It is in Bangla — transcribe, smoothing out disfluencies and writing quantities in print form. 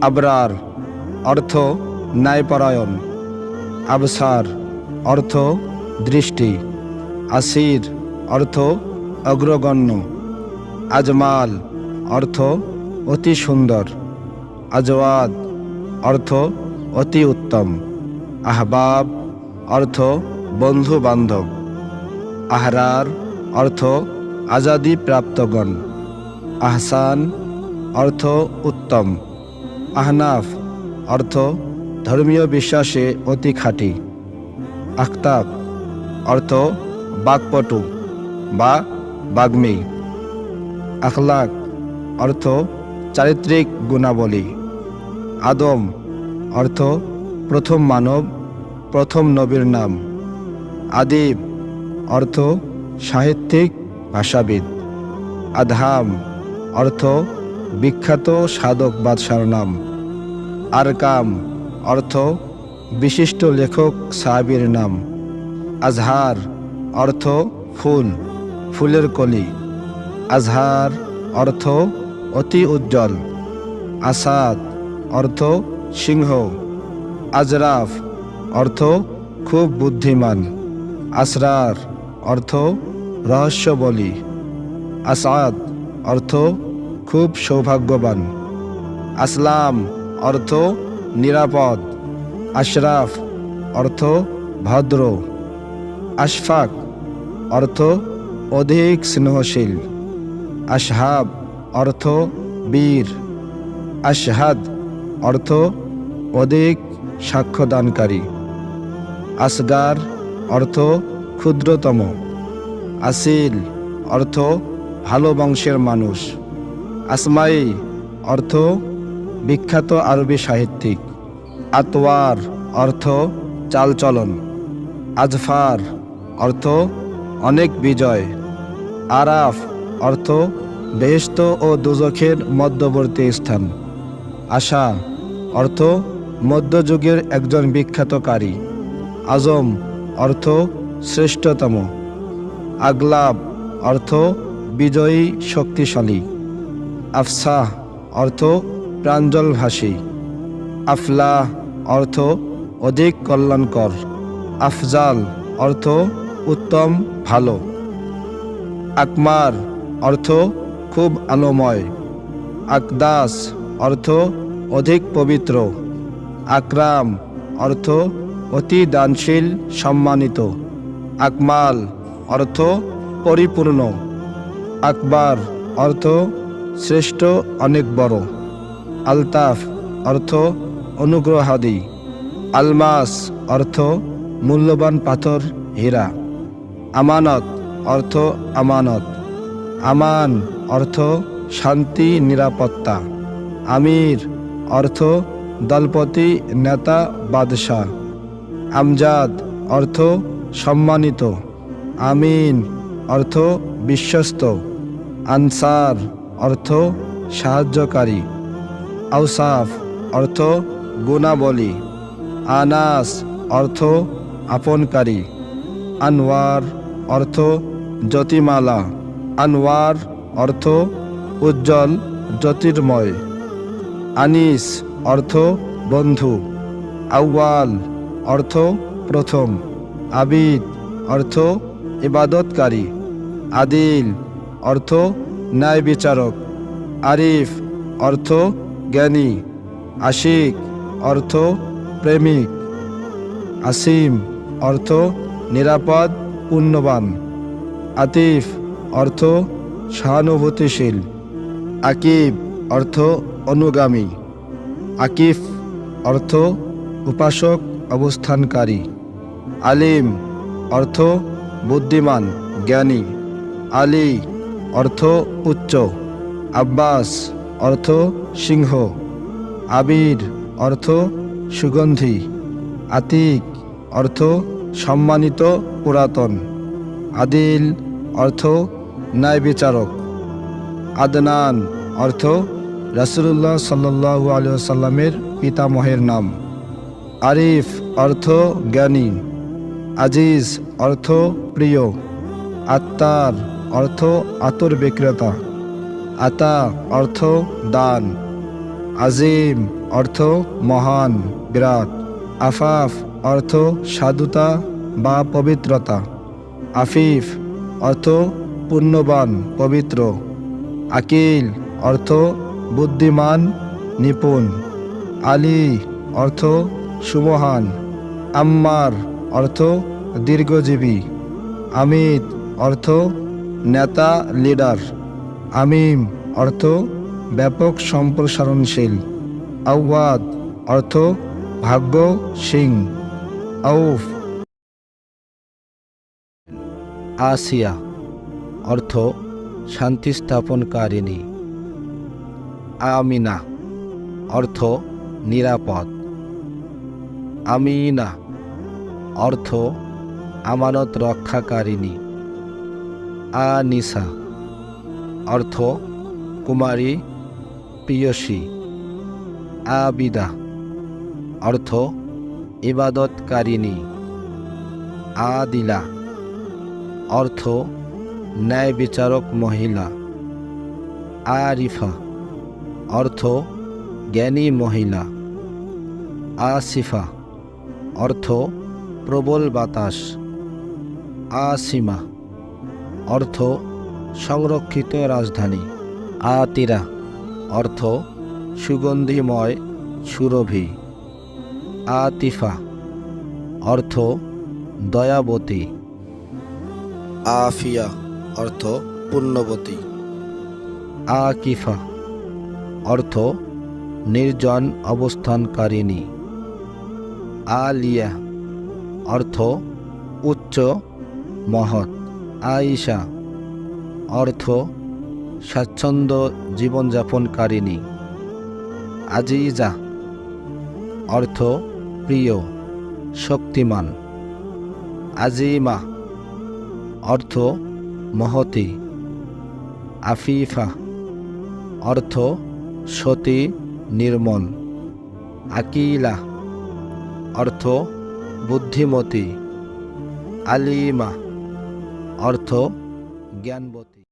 আবরার অর্থ ন্যায়পরায়ণ, আবসার অর্থ দৃষ্টি, আসির অর্থ অগ্রগণ্য, আজমাল অর্থ অতি সুন্দর, আজওয়াদ অর্থ অতি উত্তম, আহবাব অর্থ বন্ধু বান্ধব, আহরার অর্থ আজাদি প্রাপ্তগণ, আহসান অর্থ উত্তম, আহনাফ অর্থ ধর্মীয় বিশ্বাসে অতি খাঁটি, আখতাব অর্থ বাকপটু বা বাগ্মী, আখলাক অর্থ চারিত্রিক গুণাবলী, আদম অর্থ প্রথম মানব, প্রথম নবীর নাম, আদিব অর্থ সাহিত্যিক ভাষাবিদ, আদহাম অর্থ বিখ্যাত সাধক বাদশার নাম, আরকাম অর্থ বিশিষ্ট লেখক সাহাবীর নাম, আজহার অর্থ ফুল, ফুলের কলি, আজহার অর্থ অতি উজ্জ্বল, আসাদ অর্থ সিংহ, আজরাফ অর্থ খুব বুদ্ধিমান, আসরার অর্থ রহস্য বলি, আসাদ অর্থ খুব সৌভাগ্যবান, আসলাম অর্থ নিরাপদ, আশরাফ অর্থ ভদ্র, আশফাক অর্থ অধিক স্নেহশীল, আশহাব অর্থ বীর, আশহাদ অর্থ অধিক সাক্ষ্যদানকারী, আসগার অর্থ ক্ষুদ্রতম, আসিল অর্থ ভালো বংশের মানুষ, আসমাই অর্থ বিখ্যাত আরবি সাহিত্যিক, আতওয়ার অর্থ চালচলন, আজফার অর্থ অনেক বিজয়, আরাফ অর্থ বেহেশত ও দোজখের মধ্যবর্তী স্থান, আশা অর্থ মধ্যযুগের একজন বিখ্যাত কারী, আজম অর্থ শ্রেষ্ঠতম, আগলাব অর্থ বিজয়ী শক্তিশালী, আফসাহ অর্থ প্রাঞ্জলভাষী, আফলাহ অর্থ অধিক কল্যাণকর, আফজাল অর্থ উত্তম ভালো, আকমার অর্থ খুব আলোময়, আকদাস অর্থ অধিক পবিত্র, আকরাম অর্থ অতি দানশীল সম্মানিত, আকমাল অর্থ পরিপূর্ণ, আকবার অর্থ শ্রেষ্ঠ অনেক বড়, আলতাফ অর্থ অনুগ্রহাদি, আলমাস অর্থ মূল্যবান পাথর হীরা, আমানত অর্থ আমানত, আমান অর্থ শান্তি নিরাপত্তা, আমির অর্থ দলপতি নেতা বাদশাহ, আমজাদ অর্থ সম্মানিত, আমিন অর্থ বিশ্বস্ত, আনসার অর্থ সাহায্যকারী, আউসাফ অর্থ গুণাবলী, আনাস অর্থ আপনকারী, আনওয়ার অর্থ জ্যোতিমালা, আনওয়ার অর্থ উজ্জ্বল জ্যোতির্ময়, আনিস অর্থ বন্ধু, আউয়াল অর্থ প্রথম, আবিদ অর্থ ইবাদতকারী, আদিল অর্থ ন্যায় বিচারক, আরিফ অর্থ জ্ঞানী, আশিক অর্থ প্রেমিক, আসিম অর্থ নিরাপদ পুণ্যবান, আতিফ অর্থ সহানুভূতিশীল, আকিব অর্থ অনুগামী, আকিফ অর্থ উপাসক অবস্থানকারী, আলিম অর্থ বুদ্ধিমান জ্ঞানী, আলী অর্থ উচ্চ, আব্বাস অর্থ সিংহ, আবির অর্থ সুগন্ধি, আতিক অর্থ সম্মানিত পুরাতন, আদিল অর্থ ন্যায় বিচারক, আদনান অর্থ রাসূলুল্লাহ সাল্লাল্লাহু আলাইহি ওয়াসাল্লামের পিতামহের নাম, আরিফ অর্থ জ্ঞানী, আজিজ অর্থ প্রিয়, আত্মার অর্থ আতর বিক্রেতা, আতা অর্থ দান, আজিম অর্থ মহান, বিরাট। আফাফ অর্থ সাধুতা বা পবিত্রতা। আফিফ অর্থ পুণ্যবান, পবিত্র। আকিল অর্থ বুদ্ধিমান, নিপুণ। আলী অর্থ সুমহান। আম্মার অর্থ দীর্ঘজীবী। আমিদ অর্থ নেতা, লিডার। আমিম অর্থ ব্যাপক সম্প্রসারণশীল। আওয়াদ অর্থ ভাগ্য, সিং। আউফ। আসিয়া অর্থ শান্তি স্থাপনকারিণী। আমিনা অর্থ নিরাপদ। আমিনা অর্থ আমানত রক্ষাকারিণী। আনিসা অর্থ কুমারী, প্রিয়সী। আবিদা অর্থ ইবাদতকারিণী। আদিলা অর্থ ন্যায় বিচারক মহিলা। আরিফা অর্থ জ্ঞানী মহিলা। আসিফা অর্থ প্রবল বাতাস। আসিমা অর্থ সংরক্ষিত রাজধানী। আতিরা অর্থ সুগন্ধিময়, সুরভি। আতিফা অর্থ দয়াবতী। আফিয়া অর্থ পুণ্যবতী। আকিফা অর্থ নির্জন অবস্থানকারিণী। আলিয়া অর্থ উচ্চ, মহৎ। আয়েশা অর্থ স্বাচ্ছন্দ্য জীবনযাপনকারিণী। আজিজা অর্থ প্রিয়, শক্তিমান। আজিমা অর্থ মহতী। আফিফা অর্থ সতী, নির্মল। আকিলা অর্থ বুদ্ধিমতী। আলিমা অর্থ জ্ঞানবতী।